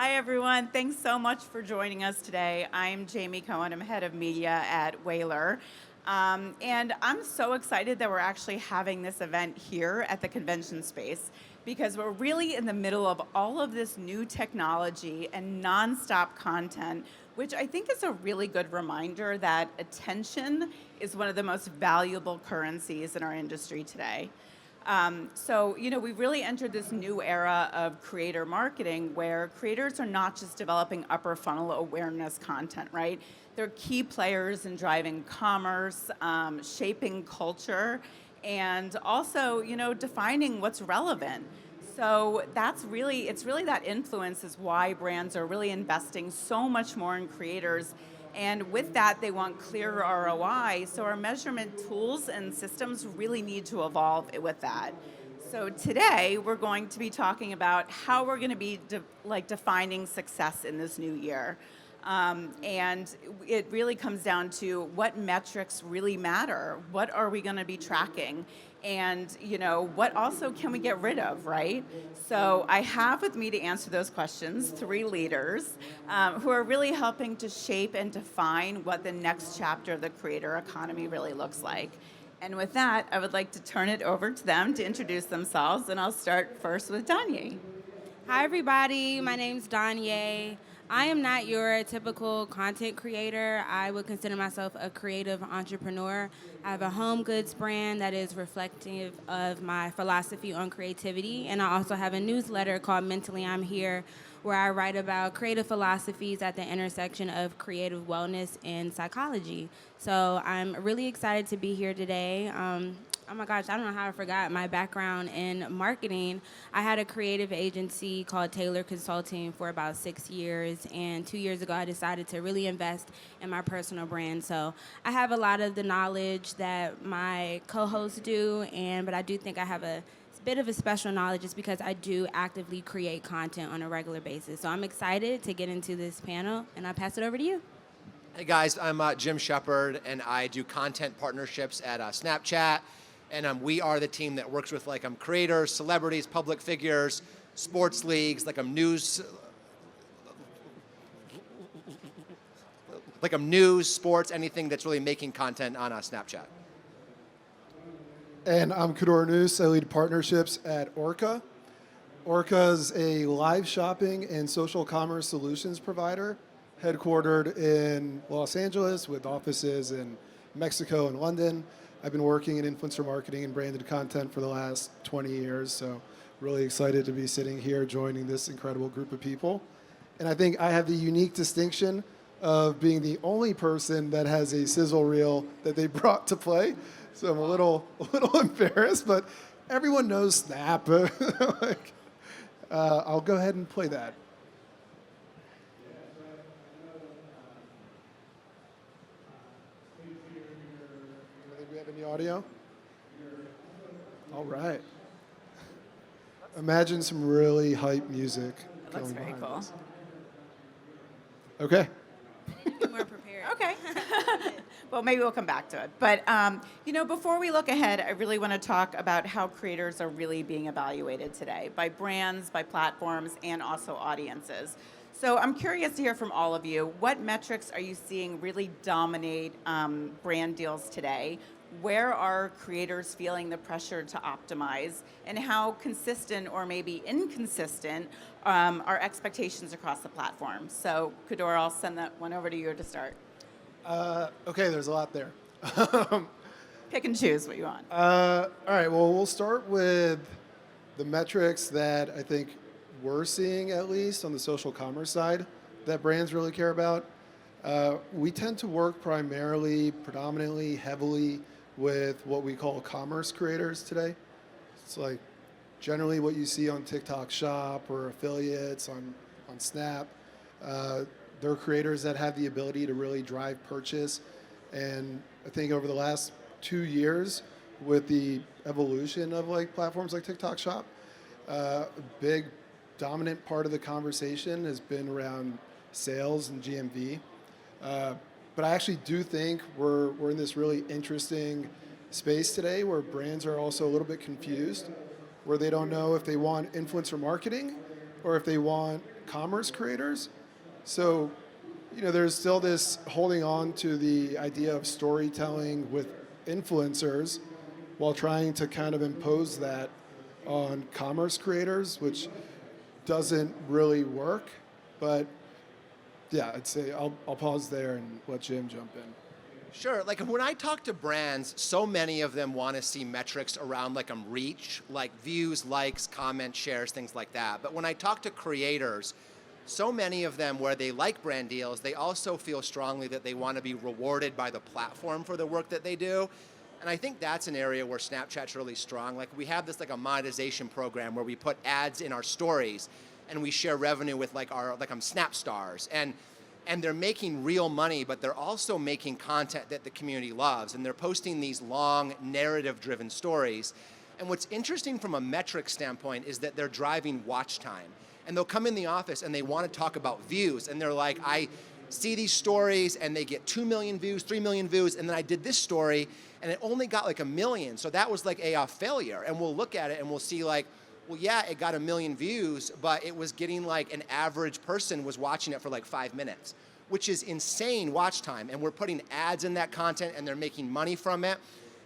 Hi, everyone. Thanks so much for joining us today. I'm Jaime Cohen. I'm head of media at Whalar. And I'm so excited that we're actually having this event here at the convention space because we're really in the middle of all of this new technology and nonstop content, which I think is a really good reminder that attention is one of the most valuable currencies in our industry today. We've really entered this new era of creator marketing where creators are not just developing upper funnel awareness content, right? They're key players in driving commerce, shaping culture, and also, defining what's relevant. So it's really that influence is why brands are really investing so much more in creators. And with that, they want clear ROI. So our measurement tools and systems really need to evolve with that. So today, we're going to be talking about how we're going to be defining success in this new year. And it really comes down to what metrics really matter. What are we going to be tracking? And what also can we get rid of, right? So I have with me to answer those questions three leaders who are really helping to shape and define what the next chapter of the creator economy really looks like. And with that, I would like to turn it over to them to introduce themselves, and I'll start first with DonYé. Hi, everybody. My name's DonYé. I am not your typical content creator. I would consider myself a creative entrepreneur. I have a home goods brand that is reflective of my philosophy on creativity. And I also have a newsletter called Mentally I'm Here, where I write about creative philosophies at the intersection of creative wellness and psychology. So I'm really excited to be here today. Oh my gosh, I don't know how I forgot my background in marketing. I had a creative agency called Taylor Consulting for about 6 years, and 2 years ago I decided to really invest in my personal brand. So I have a lot of the knowledge that my co-hosts do, but I do think I have a bit of a special knowledge just because I do actively create content on a regular basis. So I'm excited to get into this panel, and I pass it over to you. Hey guys, I'm Jim Shepard, and I do content partnerships at Snapchat. And we are the team that works with creators, celebrities, public figures, sports leagues, news, sports, anything that's really making content on Snapchat. And I'm Khudor Annous. I lead partnerships at Orca. Orca is a live shopping and social commerce solutions provider headquartered in Los Angeles with offices in Mexico and London. I've been working in influencer marketing and branded content for the last 20 years, so really excited to be sitting here joining this incredible group of people. And I think I have the unique distinction of being the only person that has a sizzle reel that they brought to play. So I'm a little embarrassed, but everyone knows Snap. I'll go ahead and play that. Do we have any audio? All right. Imagine some really hype music. That looks very cool. Us. Okay. More prepared. Okay. Well, maybe we'll come back to it. But, before we look ahead, I really want to talk about how creators are really being evaluated today by brands, by platforms, and also audiences. So I'm curious to hear from all of you. What metrics are you seeing really dominate brand deals today? Where are creators feeling the pressure to optimize? And how consistent or maybe inconsistent are expectations across the platform? So, Khudor, I'll send that one over to you to start. Okay, there's a lot there. Pick and choose what you want. All right, well, we'll start with the metrics that I think we're seeing, at least on the social commerce side, that brands really care about. We tend to work predominantly, heavily with what we call commerce creators today. It's like generally what you see on TikTok Shop or affiliates on Snap. They're creators that have the ability to really drive purchase. And I think over the last 2 years, with the evolution of platforms like TikTok Shop, a big dominant part of the conversation has been around sales and GMV. But I actually do think we're in this really interesting space today where brands are also a little bit confused, where they don't know if they want influencer marketing or if they want commerce creators. So, there's still this holding on to the idea of storytelling with influencers while trying to kind of impose that on commerce creators, which doesn't really work. But yeah, I'd say I'll pause there and let Jim jump in. Sure. Like when I talk to brands, so many of them want to see metrics around like reach, like views, likes, comments, shares, things like that. But when I talk to creators, so many of them where they like brand deals, they also feel strongly that they want to be rewarded by the platform for the work that they do. And I think that's an area where Snapchat's really strong. Like we have this like a monetization program where we put ads in our stories and we share revenue with like our Snap stars. And they're making real money, but they're also making content that the community loves. And they're posting these long narrative-driven stories. And what's interesting from a metric standpoint is that they're driving watch time. And they'll come in the office and they want to talk about views. And they're like, I see these stories and they get 2 million views, 3 million views. And then I did this story and it only got like 1 million. So that was like a failure. And we'll look at it and we'll see like, well, yeah, it got 1 million views, but it was getting like an average person was watching it for like 5 minutes, which is insane watch time. And we're putting ads in that content and they're making money from it.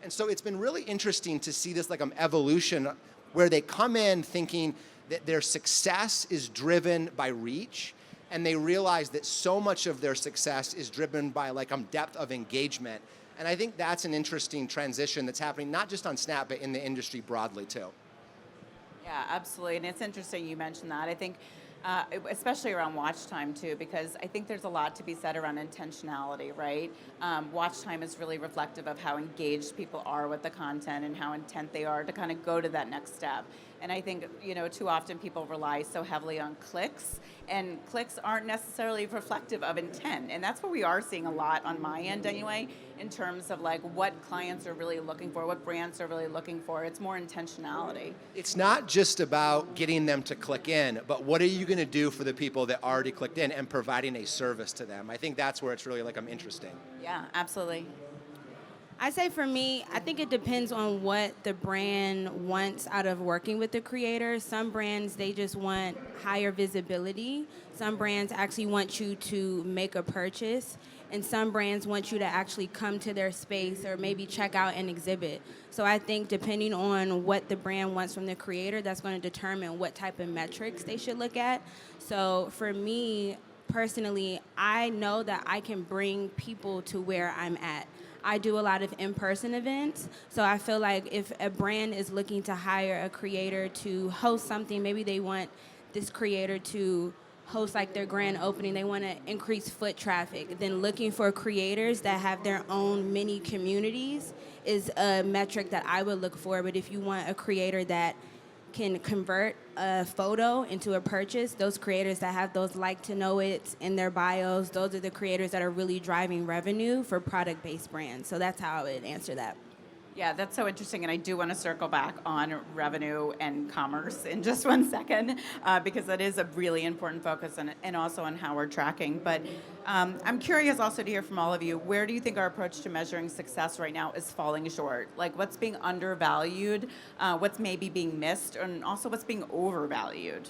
And so it's been really interesting to see this like evolution where they come in thinking that their success is driven by reach, and they realize that so much of their success is driven by like depth of engagement. And I think that's an interesting transition that's happening not just on Snap, but in the industry broadly too. Yeah, absolutely. And it's interesting you mentioned that. I think, especially around watch time too, because I think there's a lot to be said around intentionality, right? Watch time is really reflective of how engaged people are with the content and how intent they are to kind of go to that next step. And I think, too often people rely so heavily on clicks, and clicks aren't necessarily reflective of intent. And that's what we are seeing a lot on my end anyway, in terms of like what clients are really looking for, what brands are really looking for. It's more intentionality. It's not just about getting them to click in, but what are you going to do for the people that already clicked in and providing a service to them? I think that's where it's really like interesting. Yeah, absolutely. I say for me, I think it depends on what the brand wants out of working with the creator. Some brands, they just want higher visibility. Some brands actually want you to make a purchase. And some brands want you to actually come to their space or maybe check out an exhibit. So I think depending on what the brand wants from the creator, that's going to determine what type of metrics they should look at. So for me, personally, I know that I can bring people to where I'm at. I do a lot of in-person events, so I feel like if a brand is looking to hire a creator to host something, maybe they want this creator to host like their grand opening, they want to increase foot traffic, then looking for creators that have their own mini communities is a metric that I would look for. But if you want a creator that can convert a photo into a purchase, those creators that have those like to know it in their bios, those are the creators that are really driving revenue for product-based brands. So that's how I would answer that. Yeah, that's so interesting, and I do want to circle back on revenue and commerce in just 1 second, because that is a really important focus and also on how we're tracking. But I'm curious also to hear from all of you, where do you think our approach to measuring success right now is falling short? Like what's being undervalued, what's maybe being missed, and also what's being overvalued?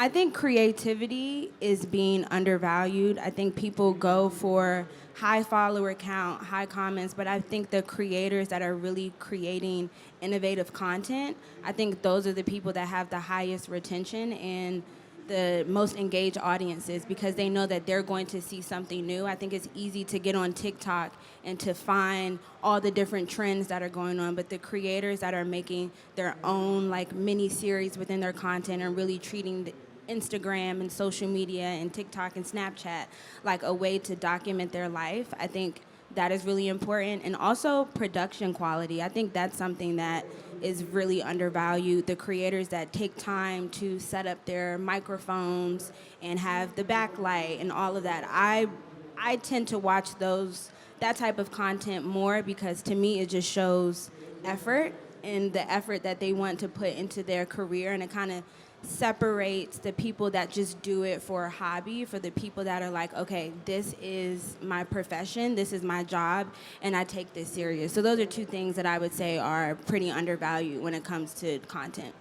I think creativity is being undervalued. I think people go for high follower count, high comments, but I think the creators that are really creating innovative content, I think those are the people that have the highest retention and the most engaged audiences because they know that they're going to see something new. I think it's easy to get on TikTok and to find all the different trends that are going on, but the creators that are making their own like mini series within their content and really treating the Instagram and social media and TikTok and Snapchat like a way to document their life, I think that is really important. And also production quality. I think that's something that is really undervalued. The creators that take time to set up their microphones and have the backlight and all of that. I tend to watch that type of content more because to me it just shows effort and the effort that they want to put into their career, and it kind of separates the people that just do it for a hobby for the people that are like, okay, this is my profession, this is my job, and I take this serious. So those are two things that I would say are pretty undervalued when it comes to content.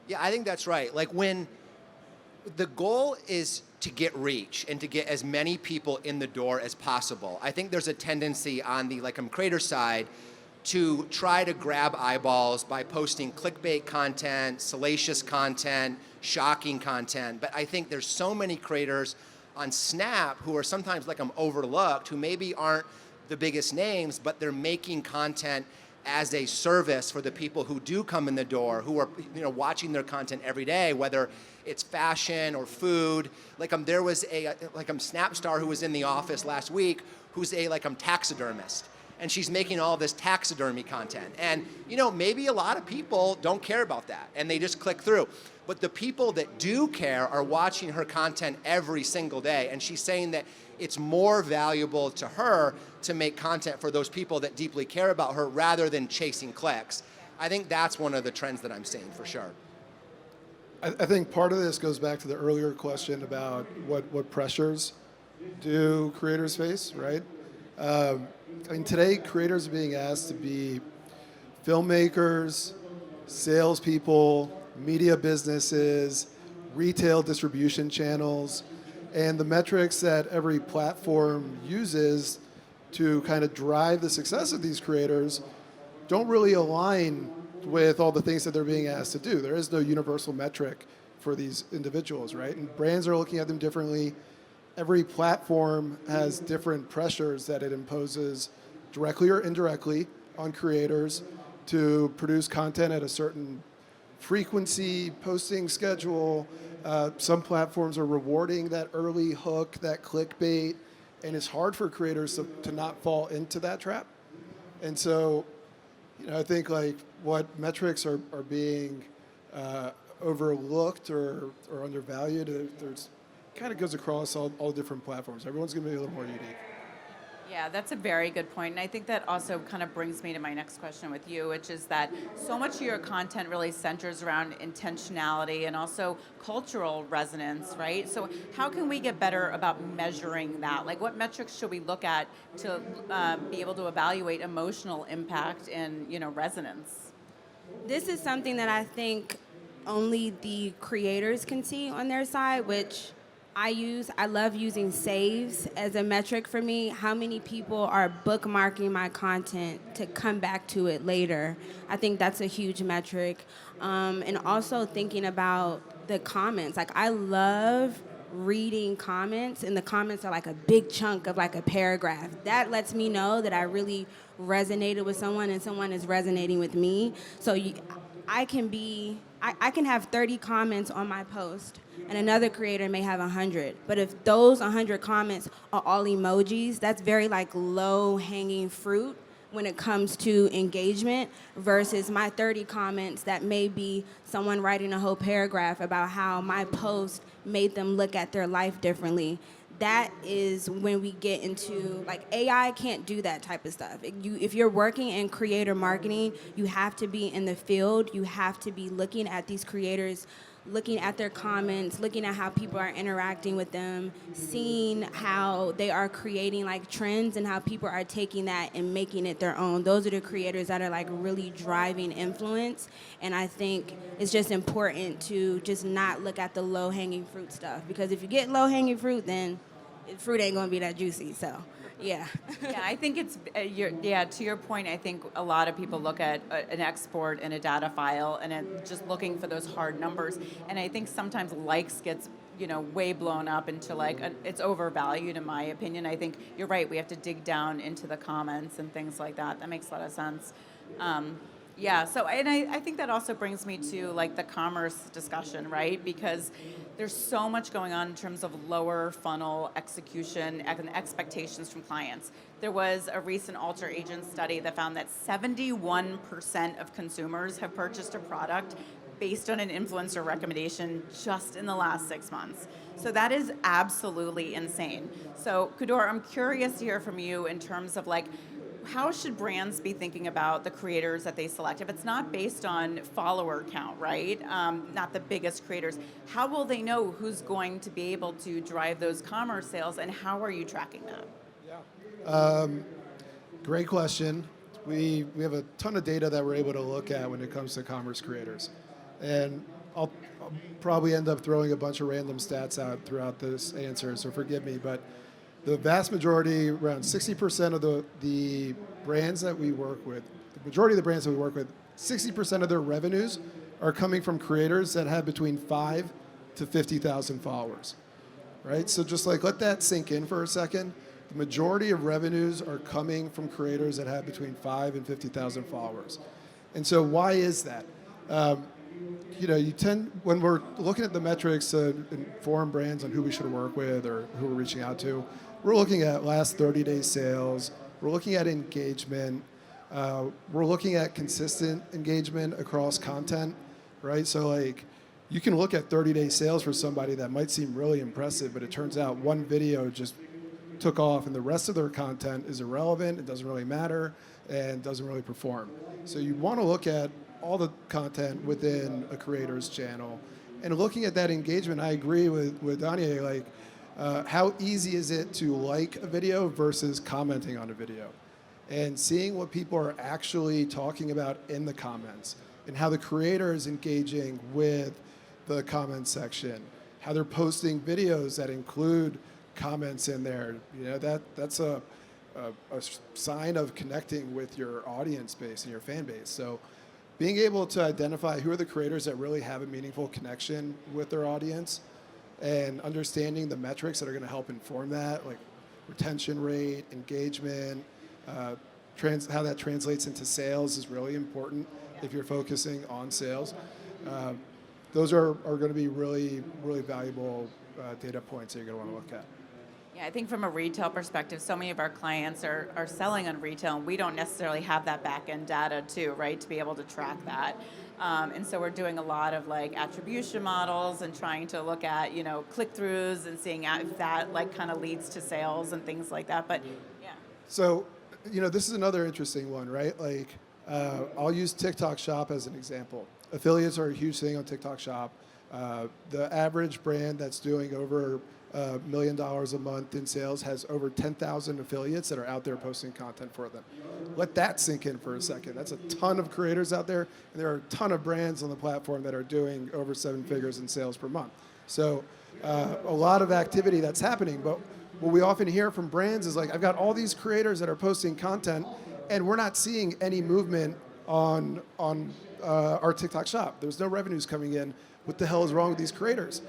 Yeah, I think that's right. Like when the goal is to get reach and to get as many people in the door as possible. I think there's a tendency on the creator side to try to grab eyeballs by posting clickbait content, salacious content, shocking content. But I think there's so many creators on Snap who are sometimes overlooked, who maybe aren't the biggest names, but they're making content as a service for the people who do come in the door, who are watching their content every day, whether it's fashion or food. There was a Snap star who was in the office last week who's a taxidermist, and she's making all this taxidermy content. And maybe a lot of people don't care about that, and they just click through. But the people that do care are watching her content every single day, and she's saying that it's more valuable to her to make content for those people that deeply care about her rather than chasing clicks. I think that's one of the trends that I'm seeing for sure. I think part of this goes back to the earlier question about what pressures do creators face, right? Today creators are being asked to be filmmakers, salespeople, media businesses, retail distribution channels, and the metrics that every platform uses to kind of drive the success of these creators don't really align with all the things that they're being asked to do. There is no universal metric for these individuals, right? And brands are looking at them differently. Every platform has different pressures that it imposes directly or indirectly on creators to produce content at a certain frequency, posting schedule. Some platforms are rewarding that early hook, that clickbait, and it's hard for creators to not fall into that trap. And so, I think what metrics are being overlooked or undervalued, there's kind of goes across all different platforms. Everyone's going to be a little more unique. Yeah, that's a very good point. And I think that also kind of brings me to my next question with you, which is that so much of your content really centers around intentionality and also cultural resonance, right? So how can we get better about measuring that? What metrics should we look at to be able to evaluate emotional impact and, resonance? This is something that I think only the creators can see on their side, which I love using saves as a metric for me. How many people are bookmarking my content to come back to it later? I think that's a huge metric. And also thinking about the comments. I love reading comments, and the comments are a big chunk of a paragraph. That lets me know that I really resonated with someone and someone is resonating with me. So I can have 30 comments on my post, and another creator may have 100. But if those 100 comments are all emojis, that's very low-hanging fruit when it comes to engagement versus my 30 comments that may be someone writing a whole paragraph about how my post made them look at their life differently. That is when we get into AI can't do that type of stuff. If you're working in creator marketing, you have to be in the field. You have to be looking at these creators, looking at their comments, looking at how people are interacting with them, seeing how they are creating trends and how people are taking that and making it their own. Those are the creators that are really driving influence. And I think it's just important to just not look at the low-hanging fruit stuff, because if you get low-hanging fruit, then fruit ain't gonna be that juicy. So, yeah. Yeah, I think it's, to your point, I think a lot of people look at an export and a data file and just looking for those hard numbers. And I think sometimes likes gets, way blown up into it's overvalued in my opinion. I think you're right, we have to dig down into the comments and things like that. That makes a lot of sense. Yeah, so I think that also brings me to the commerce discussion, right? Because there's so much going on in terms of lower funnel execution and expectations from clients. There was a recent Alter Agent study that found that 71% of consumers have purchased a product based on an influencer recommendation just in the last 6 months. So that is absolutely insane. So Khudor, I'm curious to hear from you in terms of how should brands be thinking about the creators that they select? If it's not based on follower count, right? Not the biggest creators, how will they know who's going to be able to drive those commerce sales, and how are you tracking that? Yeah. Great question. We have a ton of data that we're able to look at when it comes to commerce creators. And I'll probably end up throwing a bunch of random stats out throughout this answer, so forgive me, but the vast majority, around 60% of the brands that we work with, the majority of the brands that we work with, 60% of their revenues are coming from creators that have between 5 to 50,000 followers, right? So just like let that sink in for a second. The majority of revenues are coming from creators that have between 5 and 50,000 followers. And so why is that? You tend, when we're looking at the metrics to inform brands on who we should work with or who we're reaching out to, we're looking at last 30-day sales, we're looking at engagement, we're looking at consistent engagement across content, right? So like, you can look at 30-day sales for somebody that might seem really impressive, but it turns out one video just took off and the rest of their content is irrelevant, it doesn't really matter, and doesn't really perform. So you want to look at all the content within a creator's channel. And looking at that engagement, I agree with DonYé, like, how easy is it to like a video versus commenting on a video? And seeing what people are actually talking about in the comments and how the creator is engaging with the comment section, how they're posting videos that include comments in there, that's a sign of connecting with your audience base and your fan base. So being able to identify who are the creators that really have a meaningful connection with their audience and understanding the metrics that are going to help inform that, like retention rate, engagement, how that translates into sales is really important if you're focusing on sales. Those are going to be really, really valuable data points that you're going to want to look at. Yeah, I think from a retail perspective, so many of our clients are selling on retail, and we don't necessarily have that back-end data too, right, to be able to track that. And so we're doing a lot of like attribution models and trying to look at, click-throughs and seeing if that like kind of leads to sales and things like that. But yeah. So, this is another interesting one, right? Like, I'll use TikTok Shop as an example. Affiliates are a huge thing on TikTok Shop. The average brand that's doing over $1 million a month in sales has over 10,000 affiliates that are out there posting content for them. Let that sink in for a second. That's a ton of creators out there, and there are a ton of brands on the platform that are doing over 7 figures in sales per month. So a lot of activity that's happening, but what we often hear from brands is like, I've got all these creators that are posting content, and we're not seeing any movement on our TikTok Shop. There's no revenues coming in. What the hell is wrong with these creators?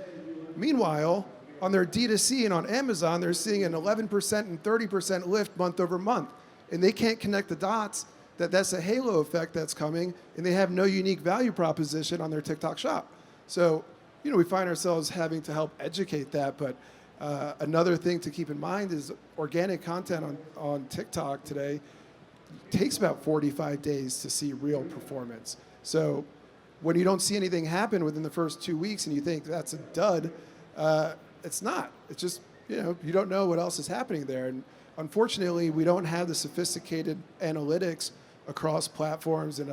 Meanwhile, on their D2C and on Amazon, they're seeing an 11% and 30% lift month over month. And they can't connect the dots that that's a halo effect that's coming, and they have no unique value proposition on their TikTok Shop. So, we find ourselves having to help educate that. But another thing to keep in mind is organic content on TikTok today takes about 45 days to see real performance. So when you don't see anything happen within the first 2 weeks and you think that's a dud, it's not. It's just, you don't know what else is happening there. And unfortunately, we don't have the sophisticated analytics across platforms and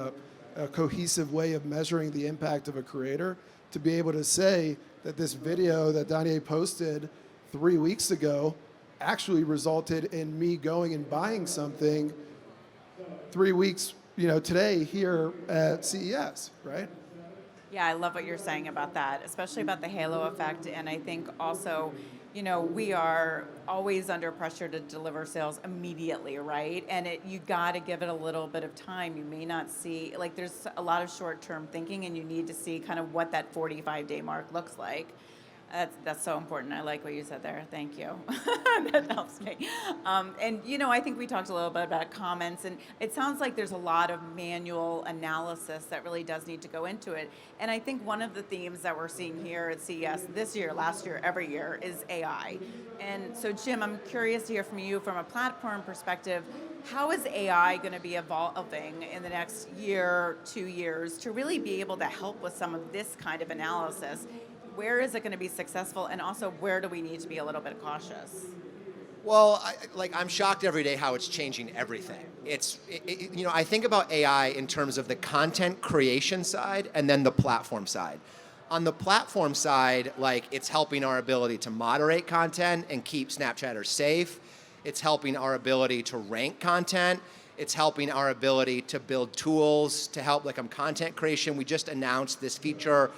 a cohesive way of measuring the impact of a creator to be able to say that this video that DonYé posted 3 weeks ago actually resulted in me going and buying something 3 weeks, today here at CES, right? Yeah, I love what you're saying about that, especially about the halo effect. And I think also, we are always under pressure to deliver sales immediately, right? And you got to give it a little bit of time. You may not see, like there's a lot of short-term thinking, and you need to see kind of what that 45-day mark looks like. That's so important. I like what you said there. Thank you. That helps me. And, I think we talked a little bit about comments, and it sounds like there's a lot of manual analysis that really does need to go into it. And I think one of the themes that we're seeing here at CES this year, last year, every year is AI. And so, Jim, I'm curious to hear from you from a platform perspective. How is AI going to be evolving in the next year, 2 years, to really be able to help with some of this kind of analysis? Where is it going to be successful, and also where do we need to be a little bit cautious? Well, I'm shocked every day how it's changing everything. I think about AI in terms of the content creation side and then the platform side. On the platform side, it's helping our ability to moderate content and keep Snapchatters safe. It's helping our ability to rank content. It's helping our ability to build tools to help, content creation. We just announced this feature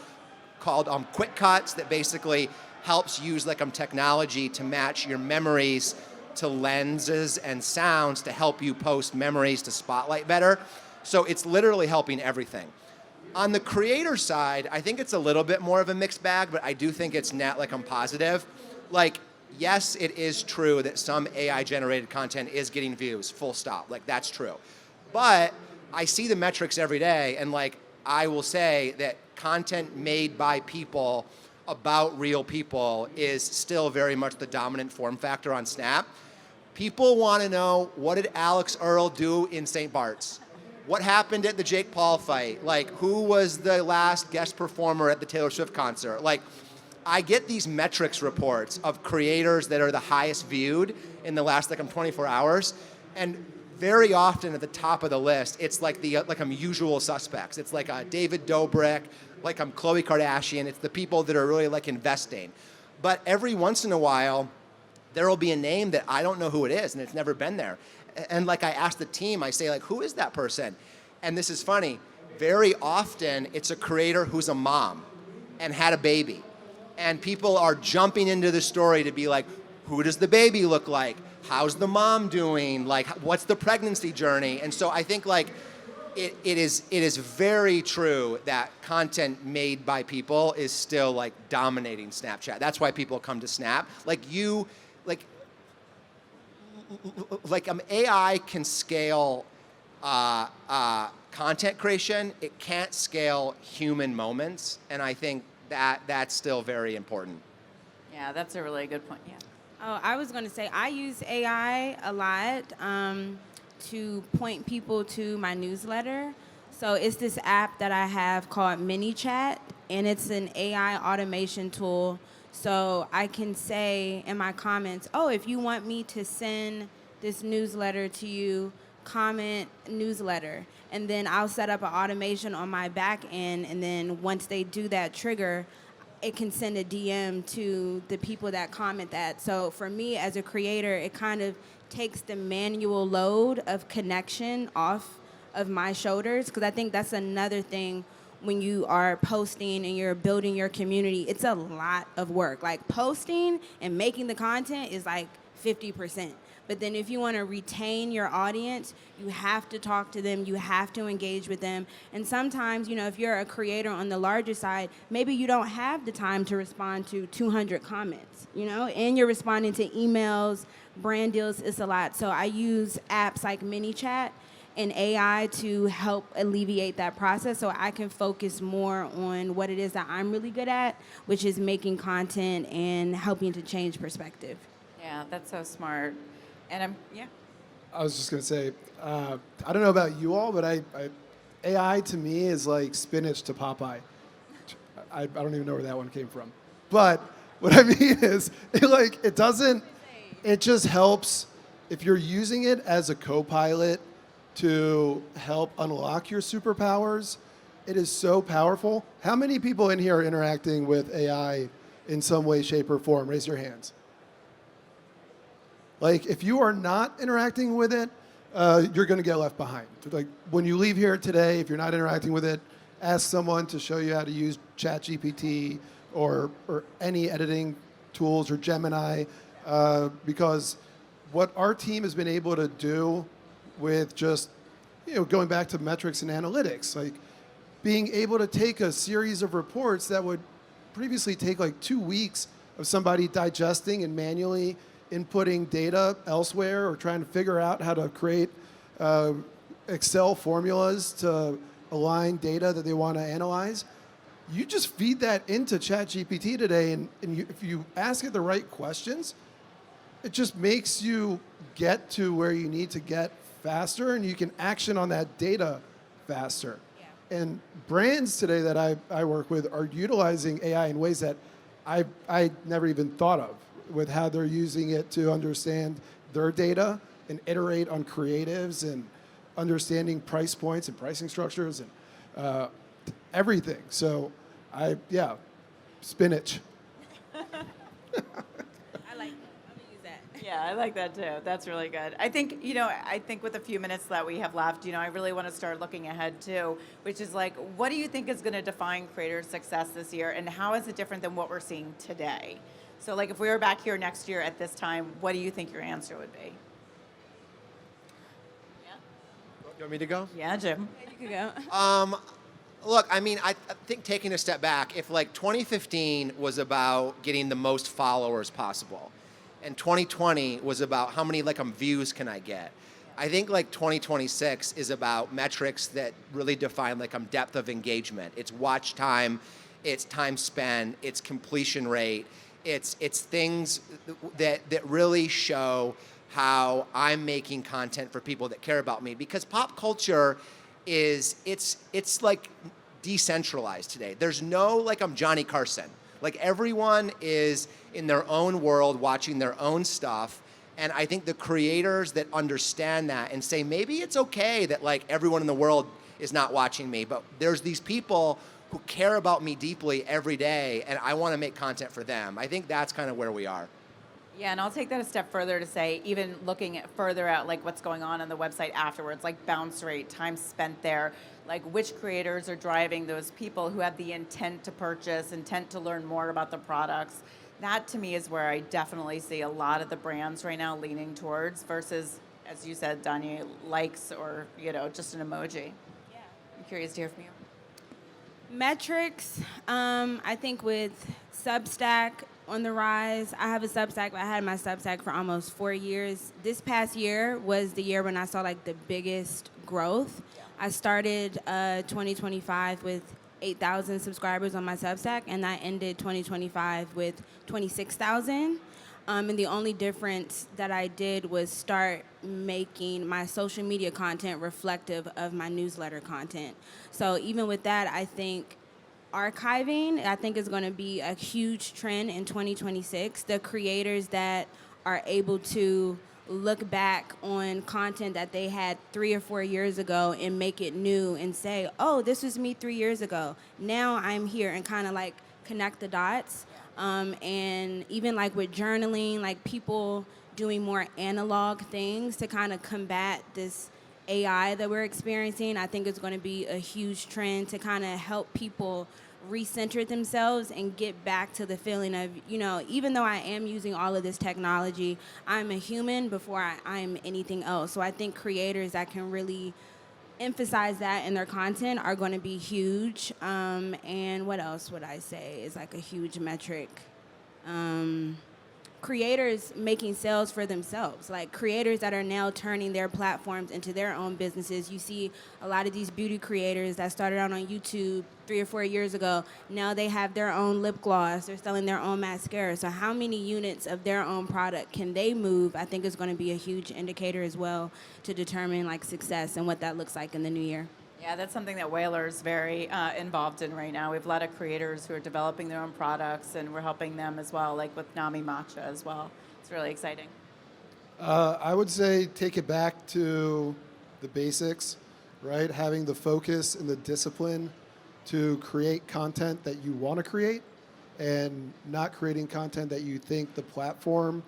called Quick Cuts that basically helps use technology to match your memories to lenses and sounds to help you post memories to Spotlight better. So it's literally helping everything. On the creator side, I think it's a little bit more of a mixed bag, but I do think it's net positive. Yes, it is true that some AI-generated content is getting views, full stop. That's true. But I see the metrics every day, and I will say that content made by people about real people is still very much the dominant form factor on Snap. People want to know, what did Alex Earl do in St. Bart's? What happened at the Jake Paul fight? Who was the last guest performer at the Taylor Swift concert? I get these metrics reports of creators that are the highest viewed in the last 24 hours, and very often at the top of the list, it's I'm usual suspects. It's David Dobrik, I'm Khloe Kardashian. It's the people that are really investing. But every once in a while, there will be a name that I don't know who it is, and it's never been there. And I ask the team, I say who is that person? And this is funny. Very often, it's a creator who's a mom and had a baby. And people are jumping into the story to be who does the baby look like? How's the mom doing? What's the pregnancy journey? And so I think it is very true that content made by people is still dominating Snapchat. That's why people come to Snap. AI can scale content creation. It can't scale human moments, and I think that's still very important. Yeah, that's a really good point. Yeah. Oh, I was going to say I use AI a lot to point people to my newsletter. So it's this app that I have called MiniChat, and it's an AI automation tool. So I can say in my comments, oh, if you want me to send this newsletter to you, comment newsletter. And then I'll set up an automation on my back end, and then once they do that trigger, it can send a DM to the people that comment that. So for me as a creator, it kind of takes the manual load of connection off of my shoulders, because I think that's another thing when you are posting and you're building your community. It's a lot of work. Posting and making the content is 50%. But then if you want to retain your audience, you have to talk to them, you have to engage with them. And sometimes, if you're a creator on the larger side, maybe you don't have the time to respond to 200 comments, and you're responding to emails, brand deals, it's a lot. So I use apps like MiniChat and AI to help alleviate that process so I can focus more on what it is that I'm really good at, which is making content and helping to change perspective. Yeah, that's so smart. And I was just going to say, I don't know about you all, but AI to me is like spinach to Popeye. I don't even know where that one came from. But what I mean is, it just helps if you're using it as a co-pilot to help unlock your superpowers. It is so powerful. How many people in here are interacting with AI in some way, shape, or form? Raise your hands. If you are not interacting with it, you're going to get left behind. When you leave here today, if you're not interacting with it, ask someone to show you how to use ChatGPT or any editing tools or Gemini, because what our team has been able to do with just, going back to metrics and analytics, being able to take a series of reports that would previously take 2 weeks of somebody digesting and manually inputting data elsewhere or trying to figure out how to create Excel formulas to align data that they want to analyze. You just feed that into ChatGPT today, and if you ask it the right questions, it just makes you get to where you need to get faster, and you can action on that data faster. Yeah. And brands today that I work with are utilizing AI in ways that I never even thought of, with how they're using it to understand their data and iterate on creatives and understanding price points and pricing structures and everything. So spinach. I like it. I'm going to use that. Yeah, I like that too. That's really good. I think with the few minutes that we have left, I really want to start looking ahead too, which is like, what do you think is going to define creator success this year, and how is it different than what we're seeing today? So, like, if we were back here next year at this time, what do you think your answer would be? You want me to go? Yeah, Jim. You could go. Look, I mean, I think taking a step back, if like 2015 was about getting the most followers possible, and 2020 was about how many views can I get, I think like 2026 is about metrics that really define depth of engagement. It's watch time, it's time spent, it's completion rate, it's things that really show how I'm making content for people that care about me, because pop culture is it's like decentralized today. There's no I'm Johnny Carson. Like everyone is in their own world watching their own stuff, and I think the creators that understand that and say maybe it's okay that everyone in the world is not watching me, but there's these people who care about me deeply every day, and I want to make content for them. I think that's kind of where we are. Yeah, and I'll take that a step further to say, even looking at further at what's going on the website afterwards, like bounce rate, time spent there, like which creators are driving those people who have the intent to purchase, intent to learn more about the products. That to me is where I definitely see a lot of the brands right now leaning towards versus, as you said, DonYé, likes or just an emoji. Yeah. I'm curious to hear from you. Metrics, I think with Substack on the rise. I have a Substack. I had my Substack for almost 4 years. This past year was the year when I saw the biggest growth. I started 2025 with 8,000 subscribers on my Substack, and I ended 2025 with 26,000. And the only difference that I did was start making my social media content reflective of my newsletter content. So even with that, I think archiving, I think, is going to be a huge trend in 2026. The creators that are able to look back on content that they had 3 or 4 years ago and make it new and say, oh, this was me 3 years ago. Now I'm here, and kind of connect the dots. And even with journaling, people doing more analog things to kind of combat this AI that we're experiencing. I think it's going to be a huge trend to kind of help people recenter themselves and get back to the feeling of, even though I am using all of this technology, I'm a human before I'm anything else. So I think creators that can really emphasize that in their content are going to be huge. And what else would I say is a huge metric? Creators making sales for themselves, creators that are now turning their platforms into their own businesses. You see a lot of these beauty creators that started out on YouTube 3 or 4 years ago. Now they have their own lip gloss. They're selling their own mascara. So how many units of their own product can they move? I think is going to be a huge indicator as well to determine success and what that looks like in the new year. Yeah, that's something that Whalar is very involved in right now. We have a lot of creators who are developing their own products, and we're helping them as well, with Nami Matcha as well. It's really exciting. I would say take it back to the basics, right? Having the focus and the discipline to create content that you want to create, and not creating content that you think the platform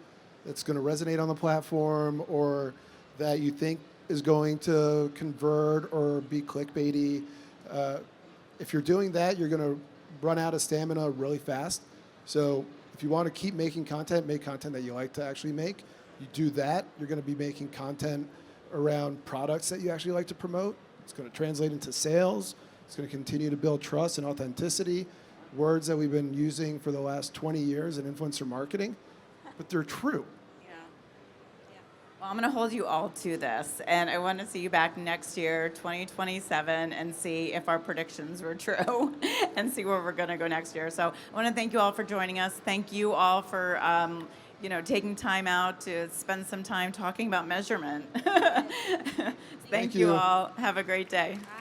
that's going to resonate on the platform, or that you think is going to convert or be clickbaity. If you're doing that, you're going to run out of stamina really fast. So if you want to keep making content, make content that you like to actually make. You do that, you're going to be making content around products that you actually like to promote. It's going to translate into sales. It's going to continue to build trust and authenticity, words that we've been using for the last 20 years in influencer marketing, but they're true. Well, I'm going to hold you all to this, and I want to see you back next year, 2027, and see if our predictions were true and see where we're going to go next year. So I want to thank you all for joining us. Thank you all for taking time out to spend some time talking about measurement. Thank you all. Have a great day. Bye.